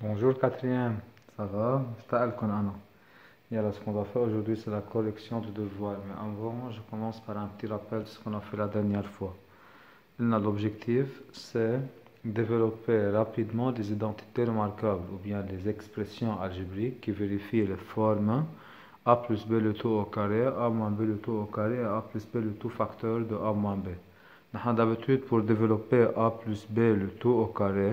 Bonjour quatrième, ça va? J'ta'alkun Anna. Et alors, ce qu'on va faire aujourd'hui, c'est la correction de devoirs. Mais avant, je commence par un petit rappel de ce qu'on a fait la dernière fois. L'objectif, c'est développer rapidement des identités remarquables ou bien des expressions algébriques qui vérifient les formes a plus b le tout au carré, a moins b le tout au carré et a plus b le tout facteur de a moins b. D'habitude, pour développer a plus b le tout au carré,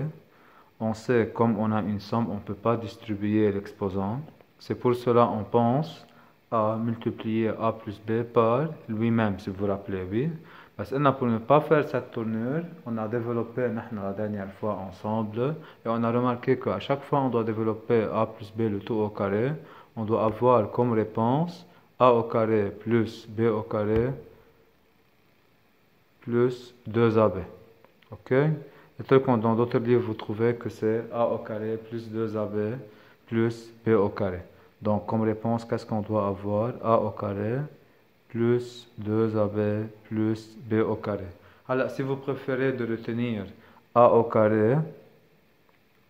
on sait, comme on a une somme, on ne peut pas distribuer l'exposant. C'est pour cela qu'on pense à multiplier a plus b par lui-même, si vous vous rappelez, oui. Parce que pour ne pas faire cette tournure, on a développé la dernière fois ensemble et on a remarqué qu'à chaque fois on doit développer a plus b le tout au carré, on doit avoir comme réponse a au carré plus b au carré plus 2ab. Ok? Et tel que dans d'autres livres, vous trouvez que c'est a au carré plus 2ab plus b au carré. Donc, comme réponse, qu'est-ce qu'on doit avoir? A au carré plus 2ab plus b au carré. Alors, si vous préférez de retenir a au carré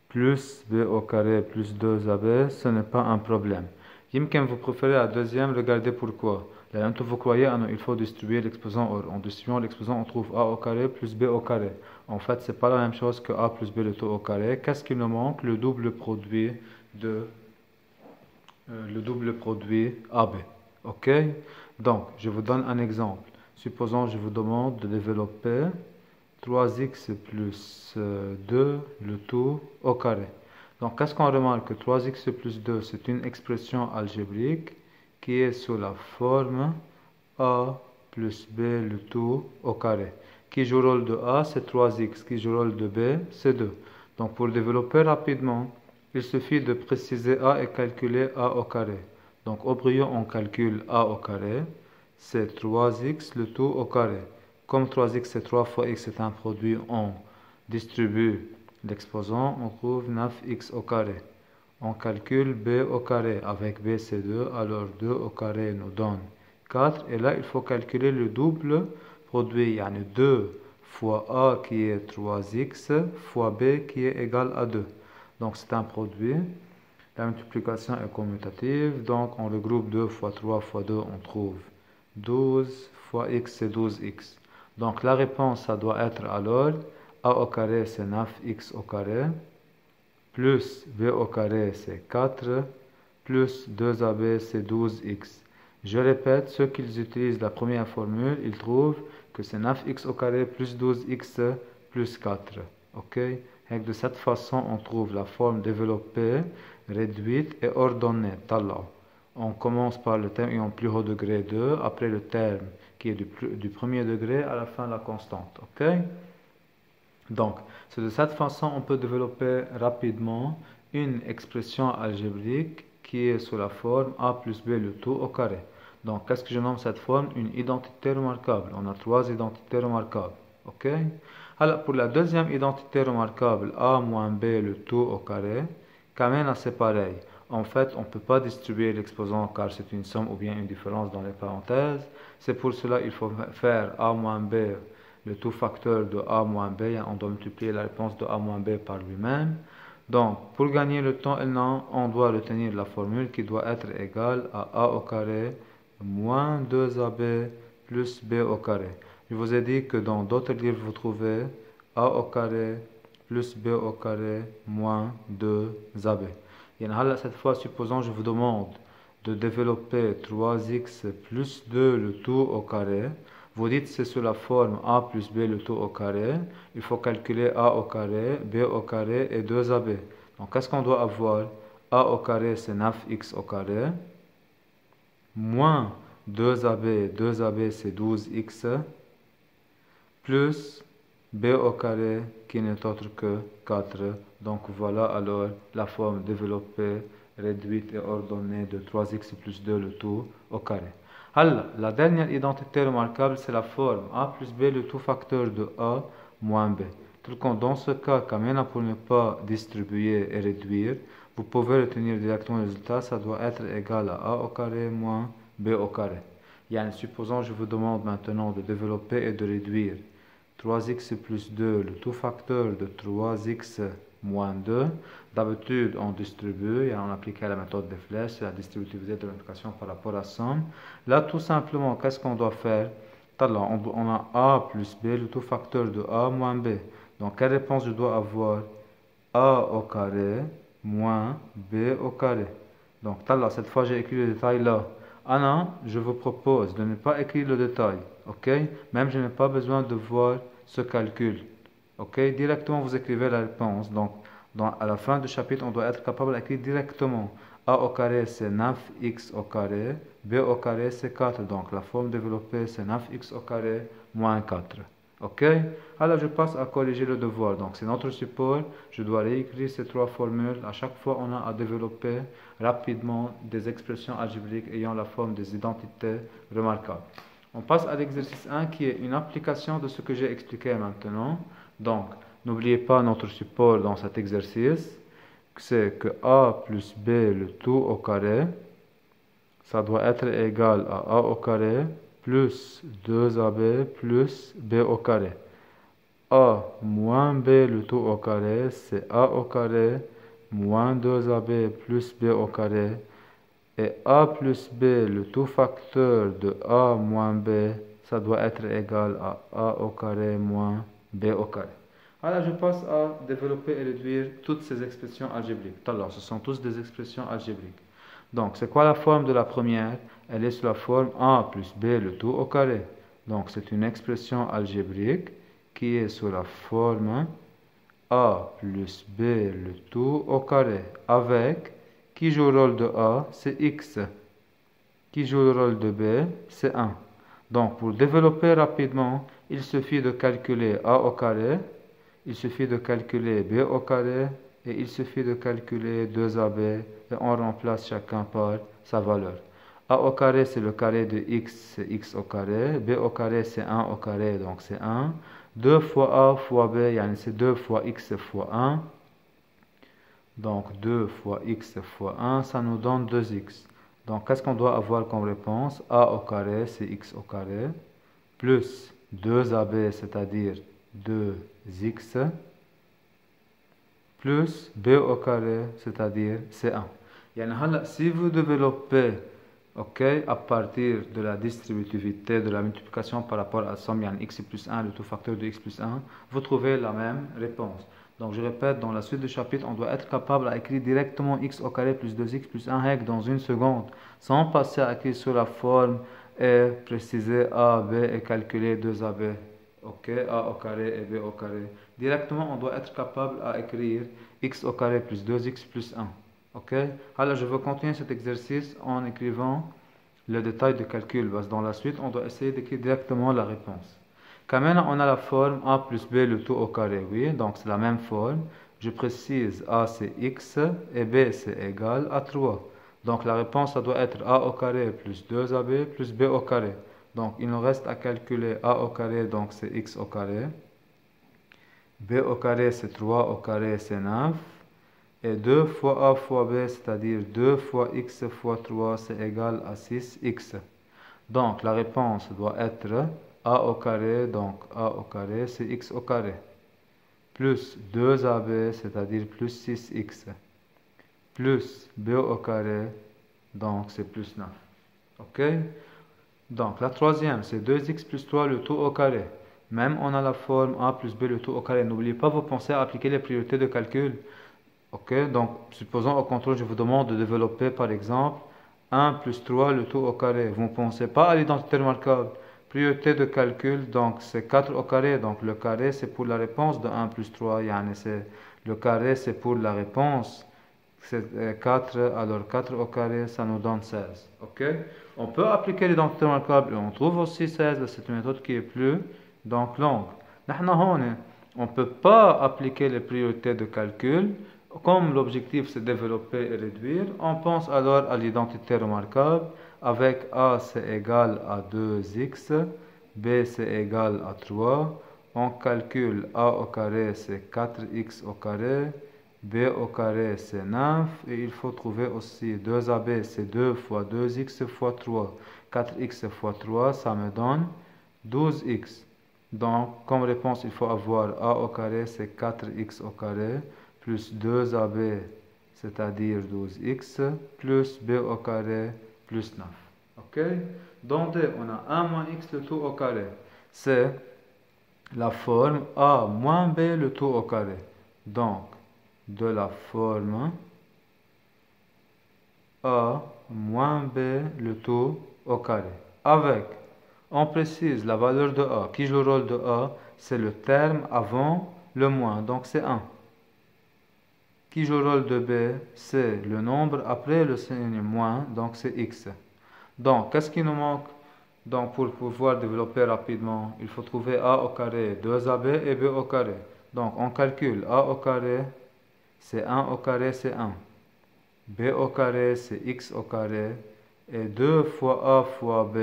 plus b au carré plus 2ab, ce n'est pas un problème. Yimken, vous préférez la deuxième, regardez pourquoi. Là, vous croyez, il faut distribuer l'exposant. En distribuant l'exposant, on trouve a au carré plus b au carré. En fait, c'est pas la même chose que a plus b le tout au carré. Qu'est-ce qui nous manque? Le double produit AB. Ok? Donc, je vous donne un exemple. Supposons je vous demande de développer 3x plus 2 le tout au carré. Donc, qu'est-ce qu'on remarque? 3x plus 2, c'est une expression algébrique qui est sous la forme a plus b le tout au carré. Qui joue le rôle de a, c'est 3x. Qui joue le rôle de b, c'est 2. Donc, pour développer rapidement, il suffit de préciser a et calculer a au carré. Donc, au brouillon, on calcule a au carré, c'est 3x le tout au carré. Comme 3x c'est 3 fois x, c'est un produit, on distribue l'exposant, on trouve 9x au carré. On calcule b au carré, avec b c'est 2, alors 2 au carré nous donne 4. Et là, il faut calculer le double produit, yani 2 fois a qui est 3x fois b qui est égal à 2. Donc c'est un produit. La multiplication est commutative, donc on regroupe 2 fois 3 fois 2, on trouve 12 fois x, c'est 12x. Donc la réponse, ça doit être alors a au carré, c'est 9x au carré, plus b au carré, c'est 4, plus 2ab, c'est 12x. Je répète, ceux qui utilisent la première formule, ils trouvent que c'est 9x au carré plus 12x plus 4. Ok? Et de cette façon, on trouve la forme développée, réduite et ordonnée. Tallah. On commence par le terme ayant plus haut degré 2, après le terme qui est du premier degré, à la fin la constante. Ok? Donc, c'est de cette façon on peut développer rapidement une expression algébrique qui est sous la forme a plus b le tout au carré. Donc, qu'est-ce que je nomme cette forme? Une identité remarquable. On a trois identités remarquables. Ok? Alors, pour la deuxième identité remarquable, a moins b le tout au carré, quand même c'est pareil. En fait, on ne peut pas distribuer l'exposant car c'est une somme ou bien une différence dans les parenthèses. C'est pour cela qu'il faut faire a moins b le tout facteur de a moins b. On doit multiplier la réponse de a moins b par lui-même. Donc, pour gagner le temps, on doit retenir la formule qui doit être égale à a au carré moins 2ab plus b au carré. Je vous ai dit que dans d'autres livres, vous trouvez a au carré plus b au carré moins 2ab. Et cette fois, supposons je vous demande de développer 3x plus 2 le tout au carré. Vous dites c'est sous la forme a plus b le tout au carré. Il faut calculer a au carré, b au carré et 2ab. Donc qu'est-ce qu'on doit avoir? A au carré c'est 9x au carré, moins 2ab, 2ab c'est 12x, plus b au carré qui n'est autre que 4. Donc voilà alors la forme développée, réduite et ordonnée de 3x plus 2 le tout au carré. Alors, la dernière identité remarquable, c'est la forme a plus b le tout facteur de a moins b. Dans ce cas, quand même pour ne pas distribuer et réduire, vous pouvez retenir directement le résultat, ça doit être égal à a au carré moins b au carré. Supposons je vous demande maintenant de développer et de réduire 3x plus 2, le tout facteur de 3x moins 2. D'habitude, on distribue et on applique la méthode des flèches, c'est la distributivité de l'implication par rapport à somme. Là, tout simplement, qu'est-ce qu'on doit faire? On a A plus B, le tout facteur de A moins B. Donc, quelle réponse je dois avoir? A au carré moins B au carré. Donc, cette fois, j'ai écrit le détail là. Anna, je vous propose de ne pas écrire le détail, ok? Même je n'ai pas besoin de voir ce calcul, ok? Directement, vous écrivez la réponse. Donc, à la fin du chapitre, on doit être capable d'écrire directement. A au carré, c'est 9x au carré. B au carré, c'est 4. Donc, la forme développée, c'est 9x au carré moins 4. Ok? Alors, je passe à corriger le devoir. Donc, c'est notre support. Je dois réécrire ces trois formules. À chaque fois, on a à développer rapidement des expressions algébriques ayant la forme des identités remarquables. On passe à l'exercice 1 qui est une application de ce que j'ai expliqué maintenant. Donc, n'oubliez pas notre support dans cet exercice. C'est que A plus B le tout au carré, ça doit être égal à A au carré plus 2AB plus B au carré. A moins B le tout au carré, c'est A au carré moins 2AB plus B au carré. Et A plus B, le tout facteur de A moins B, ça doit être égal à A au carré moins B au carré. Alors, je passe à développer et réduire toutes ces expressions algébriques. Alors, ce sont tous des expressions algébriques. Donc, c'est quoi la forme de la première? Elle est sous la forme A plus B, le tout au carré. Donc, c'est une expression algébrique qui est sous la forme A plus B, le tout au carré, avec qui joue le rôle de A, c'est x. Qui joue le rôle de B, c'est 1. Donc, pour développer rapidement, il suffit de calculer A au carré, il suffit de calculer B au carré, et il suffit de calculer 2AB, et on remplace chacun par sa valeur. A au carré, c'est le carré de x, c'est x au carré. B au carré, c'est 1 au carré, donc c'est 1. 2 fois A fois B, c'est 2 fois x fois 1. Donc 2 fois x fois 1, ça nous donne 2x. Donc qu'est-ce qu'on doit avoir comme réponse? A au carré, c'est x au carré, plus 2ab, c'est-à-dire 2x, plus b au carré, c'est-à-dire c1. Si vous développez à partir de la distributivité de la multiplication par rapport à la somme, x plus 1, le tout facteur de x plus 1, vous trouvez la même réponse. Donc je répète, dans la suite du chapitre, on doit être capable à écrire directement x au carré plus 2x plus 1 hec dans une seconde, sans passer à écrire sur la forme et préciser a, b et calculer 2ab. A au carré et b au carré. Directement, on doit être capable à écrire x au carré plus 2x plus 1. Alors je vais continuer cet exercice en écrivant le détail de calcul, parce que dans la suite, on doit essayer d'écrire directement la réponse. Quand maintenant, on a la forme a plus b le tout au carré, oui, donc c'est la même forme. Je précise, a c'est x et b c'est égal à 3. Donc la réponse, ça doit être a au carré plus 2ab plus b au carré. Donc il nous reste à calculer a au carré, donc c'est x au carré. B au carré, c'est 3 au carré, c'est 9. Et 2 fois a fois b, c'est-à-dire 2 fois x fois 3, c'est égal à 6x. Donc la réponse doit être a au carré, donc a au carré, c'est x au carré, plus 2ab, c'est-à-dire plus 6x, plus b au carré, donc c'est plus 9. Donc la troisième, c'est 2x plus 3, le tout au carré. Même on a la forme a plus b, le tout au carré. N'oubliez pas, vous pensez à appliquer les priorités de calcul. Donc supposons au contrôle, je vous demande de développer par exemple 1 plus 3, le tout au carré. Vous ne pensez pas à l'identité remarquable. Priorité de calcul, donc c'est 4 au carré. Donc le carré, c'est pour la réponse de 1 plus 3. Le carré, c'est pour la réponse. C'est 4, alors 4 au carré, ça nous donne 16. On peut appliquer l'identité remarquable et on trouve aussi 16. C'est une méthode qui est plus longue. On ne peut pas appliquer les priorités de calcul. Comme l'objectif c'est développer et réduire, on pense alors à l'identité remarquable avec A c'est égal à 2x, B c'est égal à 3. On calcule A au carré c'est 4x au carré, B au carré c'est 9 et il faut trouver aussi 2ab c'est 2 fois 2x fois 3. 4x fois 3 ça me donne 12x. Donc comme réponse il faut avoir A au carré c'est 4x au carré plus 2ab, c'est-à-dire 12x, plus b au carré plus 9. Ok? Dans D, on a 1 moins x le tout au carré. C'est la forme a moins b le tout au carré. Donc, de la forme a moins b le tout au carré. Avec, on précise la valeur de a. Qui joue le rôle de a? C'est le terme avant le moins, donc c'est 1. Qui joue le rôle de b? C'est le nombre après le signe moins, donc c'est x. Donc, qu'est-ce qui nous manque? Donc, pour pouvoir développer rapidement, il faut trouver a au carré, 2ab et b au carré. Donc, on calcule a au carré, c'est 1 au carré, c'est 1. B au carré, c'est x au carré. Et 2 fois a fois b,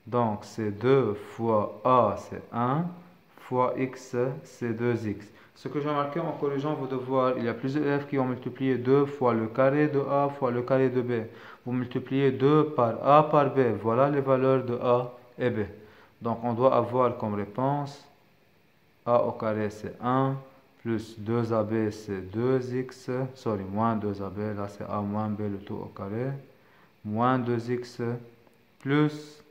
donc c'est 2 fois a, c'est 1, fois x, c'est 2x. Ce que j'ai marqué en corrigeant vos devoirs, il y a plusieurs élèves qui ont multiplié 2 fois le carré de a fois le carré de b. Vous multipliez 2 par a par b. Voilà les valeurs de a et b. Donc on doit avoir comme réponse a au carré c'est 1, plus 2ab c'est 2x, moins 2ab, là c'est a moins b le tout au carré, moins 2x, plus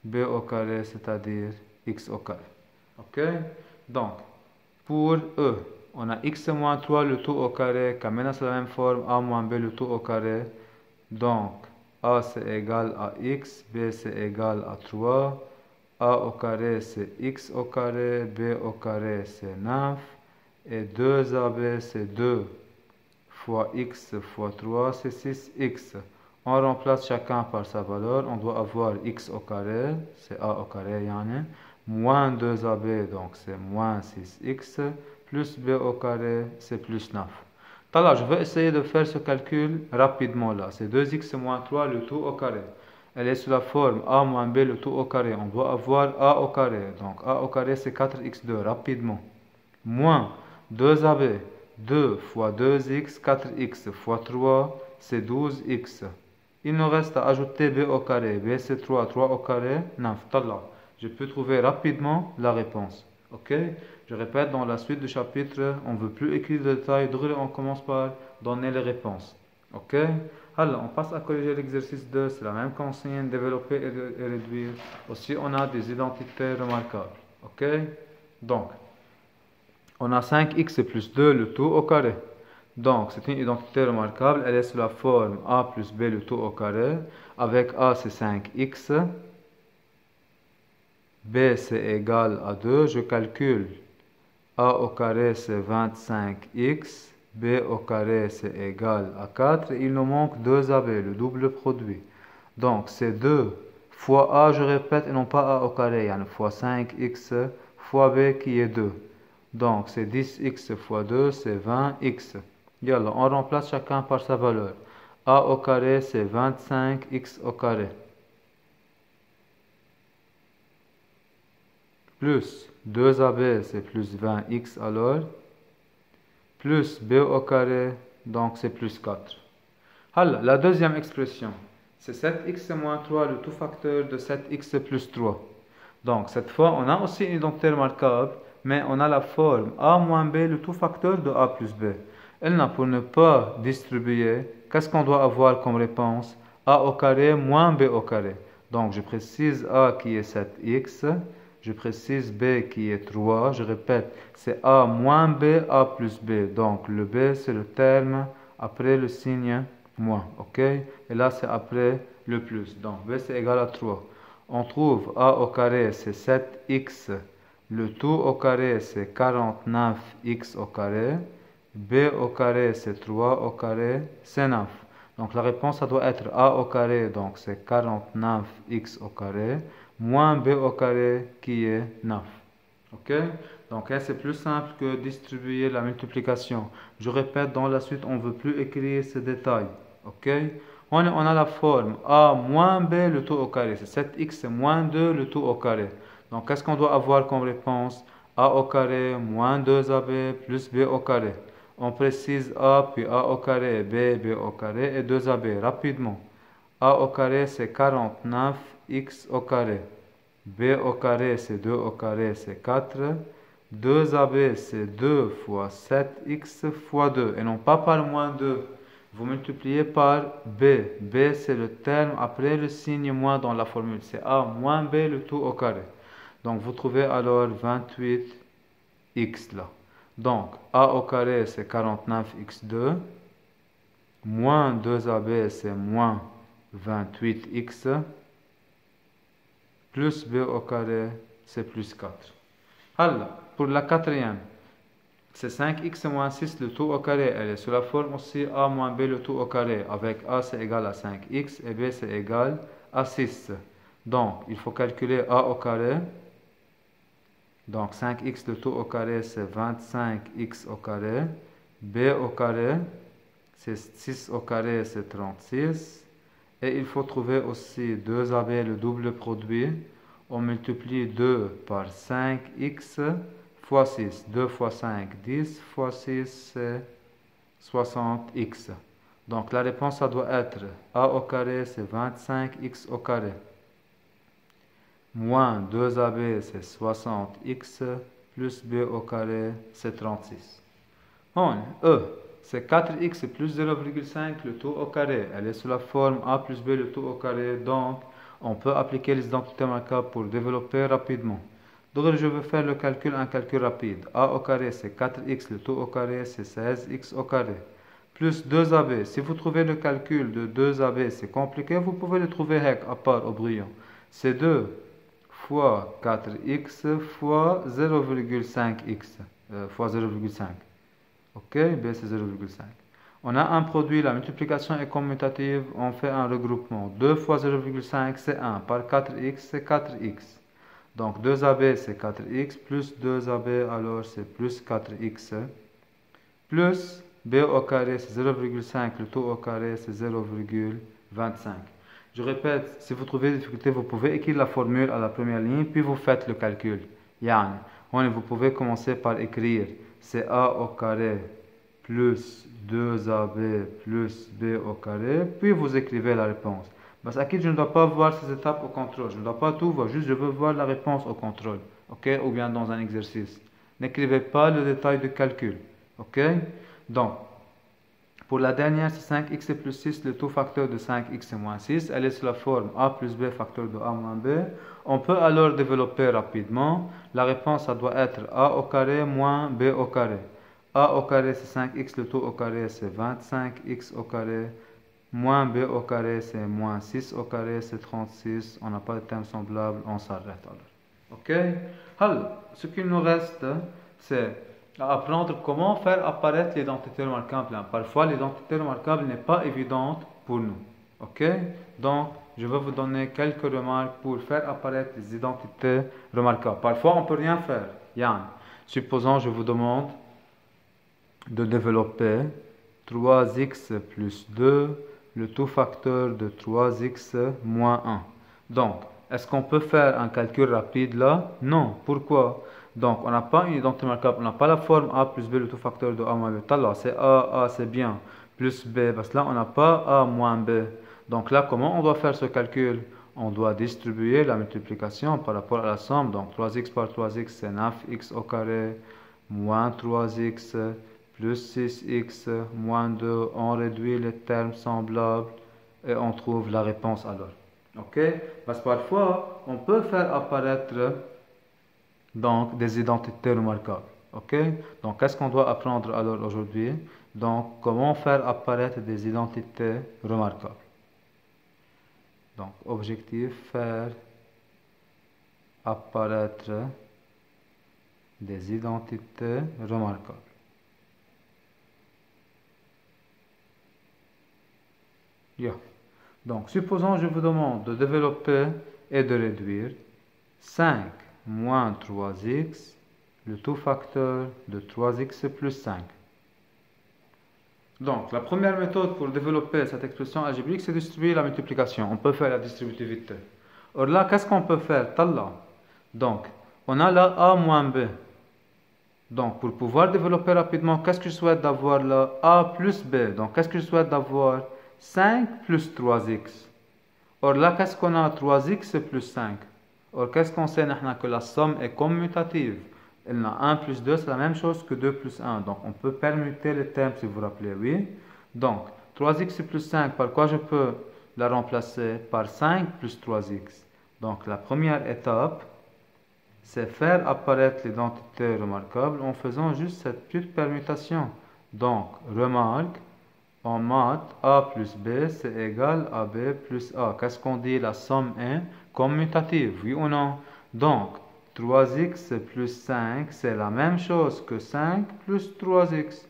b au carré, c'est-à-dire x au carré. Ok? Donc, pour E, on a x moins 3 le tout au carré, qui amène à la même forme, a moins b le tout au carré. Donc, a c'est égal à x, b c'est égal à 3, a au carré c'est x au carré, b au carré c'est 9, et 2ab c'est 2 fois x fois 3 c'est 6x. On remplace chacun par sa valeur, on doit avoir x au carré, c'est a au carré, yani, moins 2ab, donc c'est moins 6x, plus b au carré, c'est plus 9. Alors, je vais essayer de faire ce calcul rapidement là. C'est 2x moins 3 le tout au carré. Elle est sous la forme a moins b le tout au carré. On doit avoir a au carré. Donc a au carré c'est 4x2 rapidement. Moins 2ab. 2 fois 2x, 4x fois 3, c'est 12x. Il nous reste à ajouter b au carré. B c'est 3, 3 au carré, 9. Talla. Je peux trouver rapidement la réponse. Ok? Je répète, dans la suite du chapitre, on ne veut plus écrire de détails. On commence par donner les réponses. Ok? Alors, on passe à corriger l'exercice 2. C'est la même consigne, développer et réduire. Aussi, on a des identités remarquables. Ok? Donc, on a 5x plus 2 le tout au carré. Donc, c'est une identité remarquable. Elle est sous la forme a plus b le tout au carré. Avec a, c'est 5x. B, c'est égal à 2. Je calcule. A au carré, c'est 25x. B au carré, c'est égal à 4. Il nous manque 2ab, le double produit. Donc, c'est 2 fois a, je répète, et non pas a au carré. Il y a une fois 5x fois b qui est 2. Donc, c'est 10x fois 2, c'est 20x. Yallah, on remplace chacun par sa valeur. A au carré, c'est 25x au carré. Plus 2ab, c'est plus 20x alors. Plus b au carré, donc c'est plus 4. Alors, la deuxième expression, c'est 7x moins 3, le tout facteur de 7x plus 3. Donc, cette fois, on a aussi une identité remarquable, mais on a la forme a moins b, le tout facteur de a plus b. Elle n'a pour ne pas distribuer, qu'est-ce qu'on doit avoir comme réponse? A au carré moins b au carré. Donc, je précise a qui est 7x. Je précise b qui est 3. Je répète, c'est a moins b, a plus b. Donc, le b, c'est le terme après le signe moins. OK? Et là, c'est après le plus. Donc, b, c'est égal à 3. On trouve a au carré, c'est 7x. Le tout au carré, c'est 49x au carré. B au carré, c'est 3 au carré, c'est 9. Donc, la réponse, ça doit être a au carré, donc c'est 49x au carré, moins b au carré qui est 9. Ok? Donc, c'est plus simple que distribuer la multiplication. Je répète, dans la suite, on ne veut plus écrire ces détails. Ok? On a la forme a moins b le tout au carré. C'est 7x moins 2 le tout au carré. Donc, qu'est-ce qu'on doit avoir comme réponse? A au carré moins 2ab plus b au carré. On précise a, puis a au carré, b, b au carré et 2ab. Rapidement. A au carré, c'est 49x au carré. B au carré, c'est 2 au carré, c'est 4. 2AB, c'est 2 fois 7x fois 2, et non pas par moins 2. Vous multipliez par B. B, c'est le terme après le signe moins dans la formule. C'est A moins B, le tout au carré. Donc, vous trouvez alors 28x là. Donc, A au carré, c'est 49x2. Moins 2AB, c'est moins 28x. Plus B au carré, c'est plus 4. Alors, pour la quatrième, c'est 5x moins 6 le tout au carré. Elle est sous la forme aussi A moins B le tout au carré. Avec A, c'est égal à 5x et B, c'est égal à 6. Donc, il faut calculer A au carré. Donc, 5x le tout au carré, c'est 25x au carré. B au carré, c'est 6 au carré, c'est 36. Et il faut trouver aussi 2AB, le double produit. On multiplie 2 par 5x fois 6. 2 fois 5, 10 fois 6, c'est 60x. Donc la réponse, ça doit être A au carré, c'est 25x au carré. Moins 2AB, c'est 60x. Plus B au carré, c'est 36. Bon, E, c'est 4x plus 0,5 le tout au carré. Elle est sous la forme A plus B le tout au carré. Donc, on peut appliquer les identités marquables pour développer rapidement. Donc, je vais faire un calcul rapide. A au carré, c'est 4x, le tout au carré, c'est 16x au carré. Plus 2AB. Si vous trouvez le calcul de 2AB, c'est compliqué, vous pouvez le trouver à part au brouillon. C'est 2 fois 4x fois 0,5x fois 0,5. Ok, B c'est 0,5. On a un produit, la multiplication est commutative, on fait un regroupement. 2 fois 0,5 c'est 1, par 4x c'est 4x. Donc 2AB c'est 4x, plus 2AB alors c'est plus 4x. Plus B au carré c'est 0,5, le tout au carré c'est 0,25. Je répète, si vous trouvez des difficultés, vous pouvez écrire la formule à la première ligne, puis vous faites le calcul. Yani, vous pouvez commencer par écrire c'est A au carré plus 2AB plus B au carré, puis vous écrivez la réponse. Parce que je ne dois pas voir ces étapes au contrôle, je ne dois pas tout voir, juste je veux voir la réponse au contrôle, ok, ou bien dans un exercice. N'écrivez pas le détail du calcul, ok. Donc, pour la dernière, c'est 5x plus 6, le tout facteur de 5x moins 6. Elle est sous la forme a plus b facteur de a moins b. On peut alors développer rapidement. La réponse, ça doit être a au carré moins b au carré. A au carré, c'est 5x, le tout au carré, c'est 25x au carré. Moins b au carré, c'est moins 6 au carré, c'est 36. On n'a pas de terme semblable, on s'arrête alors. Ok? Alors, ce qu'il nous reste, c'est à apprendre comment faire apparaître l'identité remarquable. Parfois, l'identité remarquable n'est pas évidente pour nous. Ok? Donc, je vais vous donner quelques remarques pour faire apparaître les identités remarquables. Parfois, on ne peut rien faire. Yann, supposons je vous demande de développer 3x plus 2, le tout facteur de 3x moins 1. Donc, est-ce qu'on peut faire un calcul rapide là? Non. Pourquoi? Donc, on n'a pas une identité marquable, on n'a pas la forme a plus b, le tout facteur de a moins b. Là, c'est a, c'est bien, plus b, parce que là, on n'a pas a moins b. Donc là, comment on doit faire ce calcul? On doit distribuer la multiplication par rapport à la somme. Donc, 3x par 3x, c'est 9x au carré, moins 3x, plus 6x, moins 2. On réduit les termes semblables et on trouve la réponse alors. Ok? Parce que parfois, on peut faire apparaître donc des identités remarquables. Ok? Donc, qu'est-ce qu'on doit apprendre alors aujourd'hui? Donc, comment faire apparaître des identités remarquables? Donc, objectif, faire apparaître des identités remarquables. Yeah. Donc, supposons je vous demande de développer et de réduire 5 moins 3x, le tout facteur de 3x plus 5. Donc, la première méthode pour développer cette expression algébrique, c'est distribuer la multiplication. On peut faire la distributivité. Or là, qu'est-ce qu'on peut faire? Talla. Donc, on a là a moins b. Donc, pour pouvoir développer rapidement, qu'est-ce que je souhaite d'avoir là? A plus b. Donc, qu'est-ce que je souhaite d'avoir? 5 plus 3x. Or là, qu'est-ce qu'on a? 3x plus 5. Or, qu'est-ce qu'on sait? Que la somme est commutative. Il y a 1 plus 2, c'est la même chose que 2 plus 1. Donc, on peut permuter les termes, si vous vous rappelez, oui. Donc, 3x plus 5, par quoi je peux la remplacer? Par 5 plus 3x. Donc, la première étape, c'est faire apparaître l'identité remarquable en faisant juste cette petite permutation. Donc, remarque, en maths, a plus b, c'est égal à b plus a. Qu'est-ce qu'on dit? La somme est commutative, oui ou non? Donc, 3x plus 5, c'est la même chose que 5 plus 3x.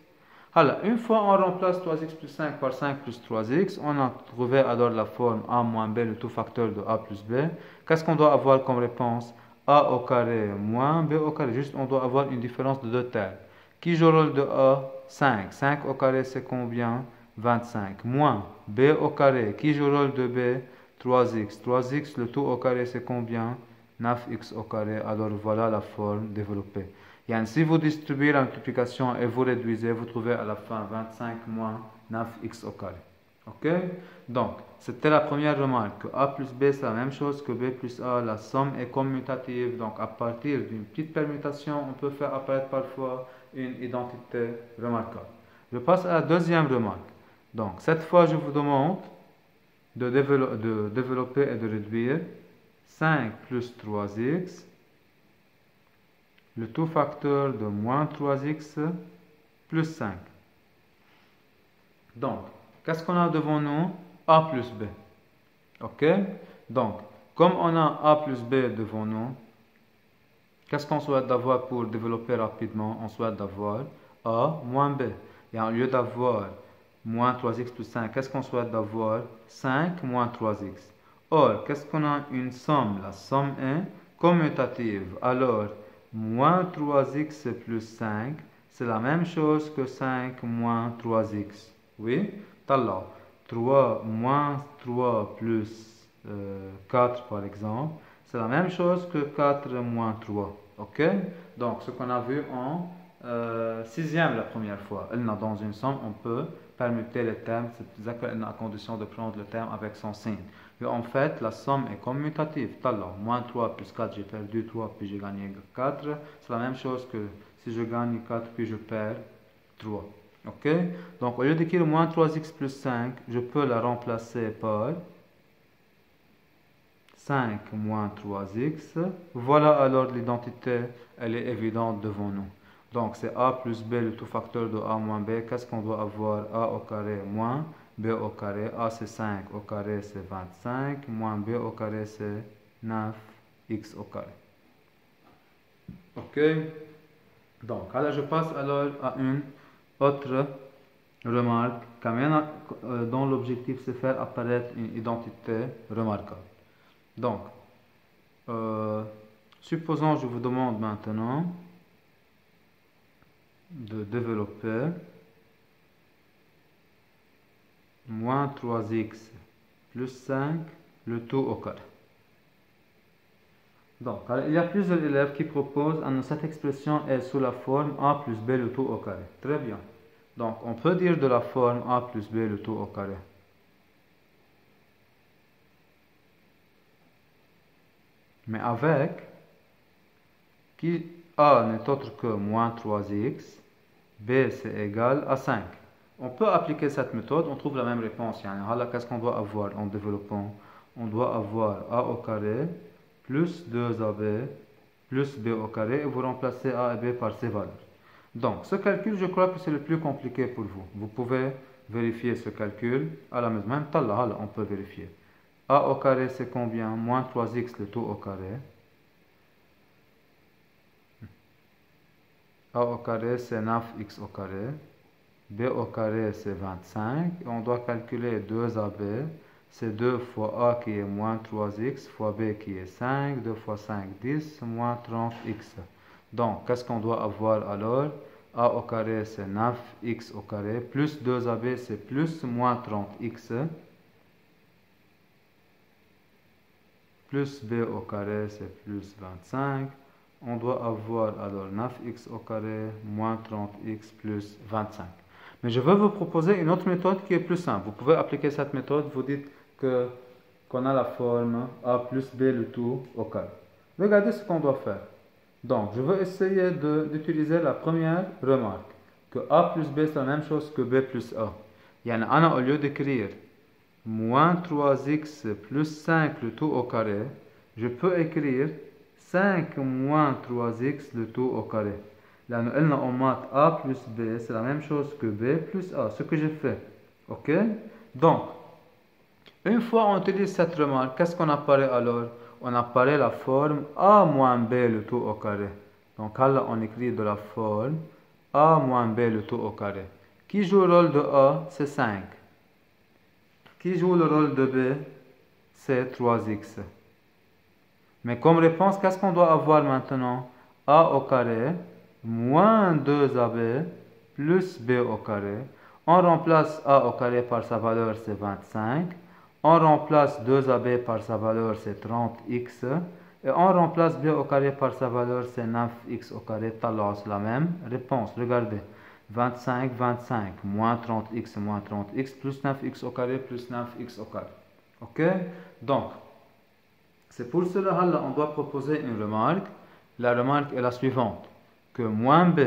Alors, une fois on remplace 3x plus 5 par 5 plus 3x, on a trouvé alors la forme a moins b, le tout facteur de a plus b. Qu'est-ce qu'on doit avoir comme réponse? A au carré moins b au carré. Juste, on doit avoir une différence de deux termes. Qui joue le rôle de a? 5. 5 au carré, c'est combien? 25. Moins b au carré. Qui joue le rôle de b? 3x. 3x, le tout au carré, c'est combien? 9x au carré. Alors, voilà la forme développée. Si vous distribuez la multiplication et vous réduisez, vous trouvez à la fin 25 moins 9x au carré. Ok? Donc, c'était la première remarque, que a plus b c'est la même chose que b plus a, la somme est commutative, donc à partir d'une petite permutation, on peut faire apparaître parfois une identité remarquable. Je passe à la deuxième remarque. Donc, cette fois, je vous demande de développer et de réduire 5 plus 3x, le tout facteur de moins 3x plus 5. Donc, qu'est-ce qu'on a devant nous? A plus B. Ok? Donc, comme on a A plus B devant nous, qu'est-ce qu'on souhaite d'avoir pour développer rapidement? On souhaite d'avoir A moins B. Et au lieu d'avoir moins 3x plus 5, qu'est-ce qu'on souhaite d'avoir? 5 moins 3x. Or, qu'est-ce qu'on a? Une somme. La somme est commutative. Alors, moins 3x plus 5, c'est la même chose que 5 moins 3x. Oui? Alors, 3 moins 3 plus 4 par exemple, c'est la même chose que 4 moins 3. Ok? Donc, ce qu'on a vu en sixième la première fois. Dans une somme, on peut permuter les termes, c'est à condition de prendre le terme avec son signe. Mais en fait, la somme est commutative. Alors, moins 3 plus 4, j'ai perdu 3, puis j'ai gagné 4. C'est la même chose que si je gagne 4, puis je perds 3. Ok? Donc, au lieu d'écrire moins 3x plus 5, je peux la remplacer par 5 moins 3x. Voilà alors l'identité, elle est évidente devant nous. Donc, c'est a plus b, le tout facteur de a moins b. Qu'est-ce qu'on doit avoir? A au carré moins b au carré. A, c'est 5 au carré, c'est 25. Moins b au carré, c'est 9x au carré. Ok? Donc, alors je passe alors à une autre remarque dont l'objectif c'est faire apparaître une identité remarquable. Donc, supposons je vous demande maintenant de développer moins 3x plus 5, le tout au carré. Donc, il y a plusieurs élèves qui proposent cette expression est sous la forme a plus b le tout au carré. Très bien. Donc, on peut dire de la forme a plus b le tout au carré. Mais avec qui a n'est autre que moins 3x, b c'est égal à 5. On peut appliquer cette méthode, on trouve la même réponse. Qu'est-ce qu'on doit avoir en développant? On doit avoir a au carré plus 2ab plus b au carré et vous remplacez a et b par ces valeurs. Donc, ce calcul, je crois que c'est le plus compliqué pour vous. Vous pouvez vérifier ce calcul à la maison. Même là, on peut vérifier. A au carré, c'est combien? Moins 3x le tout au carré. A au carré, c'est 9x au carré. B au carré, c'est 25. Et on doit calculer 2ab. C'est 2 fois a qui est moins 3x fois b qui est 5. 2 fois 5, 10, moins 30x. Donc, qu'est-ce qu'on doit avoir alors? A au carré, c'est 9x au carré. Plus 2ab, c'est plus moins 30x. Plus b au carré, c'est plus 25. On doit avoir alors 9x au carré moins 30x plus 25. Mais je veux vous proposer une autre méthode qui est plus simple. Vous pouvez appliquer cette méthode. Vous dites qu'on a la forme a plus b le tout au carré. Regardez ce qu'on doit faire. Donc, je vais essayer d'utiliser la première remarque, que A plus B c'est la même chose que B plus A. Yani, au lieu d'écrire moins 3x plus 5 le tout au carré, je peux écrire 5 moins 3x le tout au carré. Là, nous en maths A plus B, c'est la même chose que B plus A, ce que j'ai fait. Ok? Donc, une fois on utilise cette remarque, qu'est-ce qu'on apparaît alors? On apparaît la forme A moins B le tout au carré. Donc là, on écrit de la forme A moins B le tout au carré. Qui joue le rôle de A? C'est 5. Qui joue le rôle de B? C'est 3x. Mais comme réponse, qu'est-ce qu'on doit avoir maintenant? A au carré moins 2AB plus B au carré. On remplace A au carré par sa valeur, c'est 25. On remplace 2AB par sa valeur, c'est 30x. Et on remplace B au carré par sa valeur, c'est 9x au carré. Alors, c'est la même réponse. Regardez. 25, 25, moins 30x plus 9x au carré plus 9x au carré. Ok? Donc, c'est pour cela qu'on doit proposer une remarque. La remarque est la suivante. Que moins B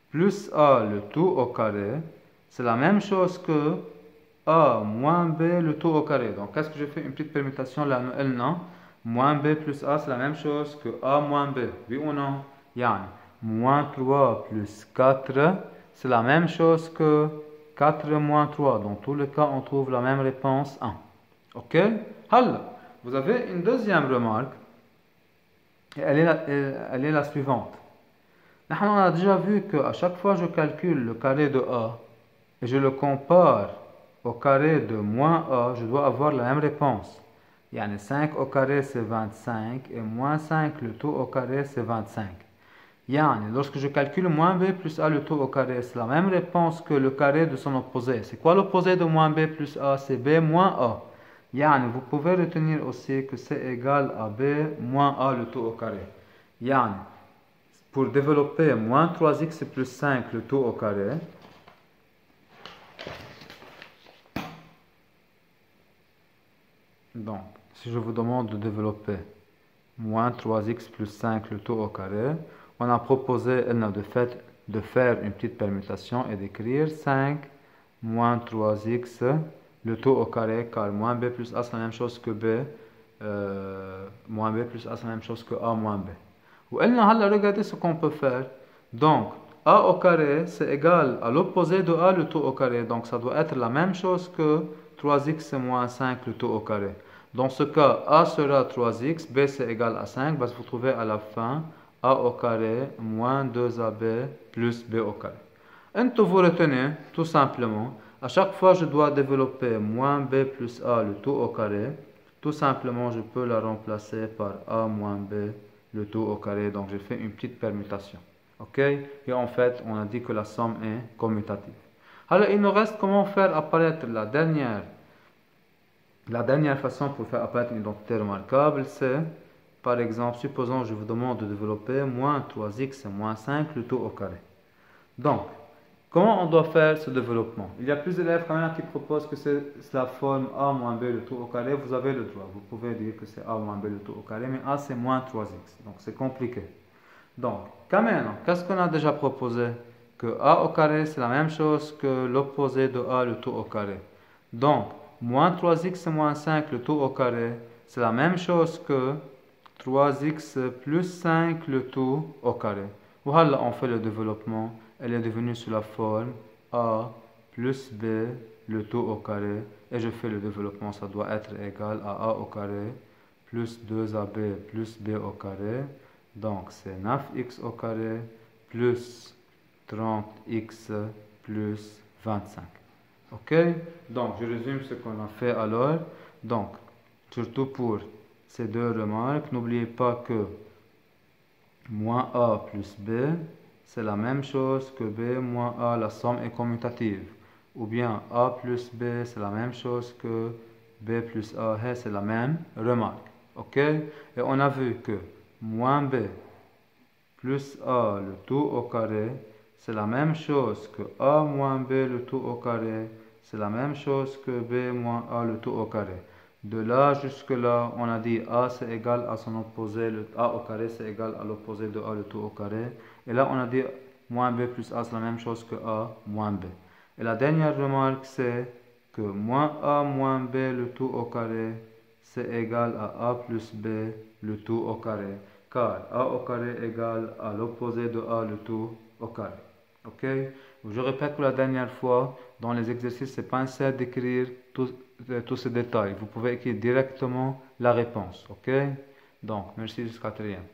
plus A le tout au carré, c'est la même chose que A moins B le tout au carré. Donc, qu'est-ce que je fais? Une petite permutation là, non. Moins B plus A, c'est la même chose que A moins B. Oui ou non? Yani, moins 3 plus 4, c'est la même chose que 4 moins 3. Dans tous les cas, on trouve la même réponse 1. Ok? Alors, vous avez une deuxième remarque. Elle est la suivante. On a déjà vu qu'à chaque fois que je calcule le carré de A et je le compare au carré de moins A, je dois avoir la même réponse. Yani 5 au carré c'est 25 et moins 5 le tout au carré c'est 25. Yani, lorsque je calcule moins B plus A le tout au carré, c'est la même réponse que le carré de son opposé. C'est quoi l'opposé de moins B plus A? C'est B moins A. Yani, vous pouvez retenir aussi que c'est égal à B moins A le tout au carré. Yani, pour développer moins 3x plus 5 le tout au carré, donc, si je vous demande de développer moins 3x plus 5 le tout au carré, on a proposé de faire une petite permutation et d'écrire 5 moins 3x le tout au carré, car moins b plus a c'est la même chose que b, moins b plus a c'est la même chose que a moins b. Ou regardez ce qu'on peut faire. Donc, a au carré c'est égal à l'opposé de a le tout au carré, donc ça doit être la même chose que 3x moins 5 le tout au carré. Dans ce cas, a sera 3x, b c'est égal à 5, bah, vous trouvez à la fin a au carré moins 2ab plus b au carré. Et vous retenez tout simplement, à chaque fois je dois développer moins b plus a le tout au carré, tout simplement je peux la remplacer par a moins b le tout au carré, donc j'ai fait une petite permutation. Ok? Et en fait, on a dit que la somme est commutative. Alors, il nous reste comment faire apparaître la dernière façon pour faire apparaître une identité remarquable, c'est, par exemple, supposons je vous demande de développer moins 3x moins 5 le tout au carré. Donc, comment on doit faire ce développement? Il y a plusieurs élèves quand même qui proposent que c'est la forme a moins b le tout au carré. Vous avez le droit. Vous pouvez dire que c'est a moins b le tout au carré, mais a c'est moins 3x. Donc, c'est compliqué. Donc, quand même, qu'est-ce qu'on a déjà proposé? Que a au carré, c'est la même chose que l'opposé de a le tout au carré. Donc, moins 3x moins 5 le tout au carré, c'est la même chose que 3x plus 5 le tout au carré. Voilà, on fait le développement. Elle est devenue sous la forme a plus b le tout au carré. Et je fais le développement, ça doit être égal à a au carré plus 2ab plus b au carré. Donc, c'est 9x au carré plus 30x plus 25. Ok? Donc, je résume ce qu'on a fait alors. Donc, surtout pour ces deux remarques, n'oubliez pas que moins a plus b, c'est la même chose que b moins a, la somme est commutative. Ou bien a plus b, c'est la même chose que b plus a, c'est la même remarque. Ok? Et on a vu que moins b plus a le tout au carré, c'est la même chose que a moins b le tout au carré, c'est la même chose que b moins a le tout au carré. De là jusque là, on a dit A c'est égal à son opposé, le A au carré c'est égal à l'opposé de A le tout au carré. Et là on a dit moins B plus A c'est la même chose que A moins B. Et la dernière remarque c'est que moins A moins B le tout au carré c'est égal à A plus B le tout au carré. Car A au carré égale à l'opposé de A le tout au carré. Ok? Je répète pour la dernière fois, dans les exercices, c'est pas nécessaire d'écrire tous ces détails. Vous pouvez écrire directement la réponse. Ok? Donc, merci jusqu'à très bientôt.